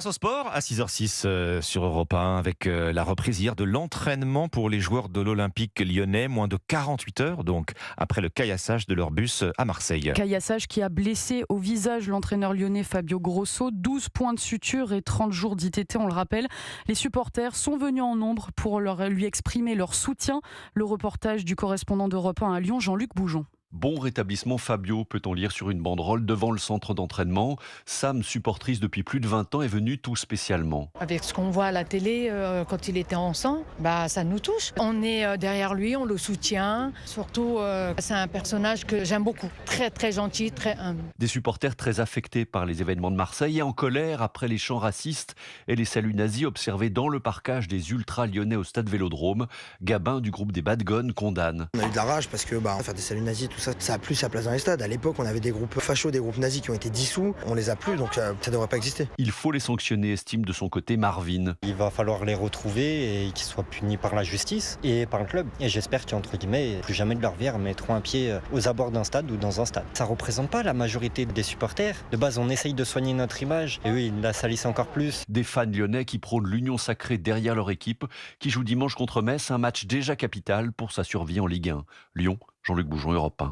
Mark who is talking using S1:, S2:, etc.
S1: Au sport à 6h06 sur Europe 1 avec la reprise hier de l'entraînement pour les joueurs de l'Olympique lyonnais, moins de 48 heures donc après le caillassage de leur bus à Marseille.
S2: Caillassage qui a blessé au visage l'entraîneur lyonnais Fabio Grosso, 12 points de suture et 30 jours d'ITT, on le rappelle. Les supporters sont venus en nombre pour lui exprimer leur soutien. Le reportage du correspondant d'Europe 1 à Lyon, Jean-Luc Boujon.
S3: Bon rétablissement Fabio, peut-on lire sur une banderole devant le centre d'entraînement. Sam, supportrice depuis plus de 20 ans, est venue tout spécialement.
S4: Avec ce qu'on voit à la télé quand il était en sang, ça nous touche. On est derrière lui, on le soutient. Surtout, c'est un personnage que j'aime beaucoup. Très très gentil, très humble.
S3: Des supporters très affectés par les événements de Marseille et en colère après les chants racistes et les saluts nazis observés dans le parcage des ultras lyonnais au stade Vélodrome. Gabin du groupe des Bad Guns condamne.
S5: On a eu de la rage parce que faire des saluts nazis, ça a plus sa place dans les stades. À l'époque, on avait des groupes fachos, des groupes nazis qui ont été dissous. On les a plus, donc ça ne devrait pas exister.
S3: Il faut les sanctionner, estime de son côté Marvin.
S6: Il va falloir les retrouver et qu'ils soient punis par la justice et par le club. Et j'espère qu'entre guillemets, plus jamais de leur vie mettront un pied aux abords d'un stade ou dans un stade. Ça ne représente pas la majorité des supporters. De base, on essaye de soigner notre image et eux, ils la salissent encore plus.
S3: Des fans lyonnais qui prônent l'union sacrée derrière leur équipe, qui joue dimanche contre Metz, un match déjà capital pour sa survie en Ligue 1. Lyon, Jean-Luc Boujon, Europe 1.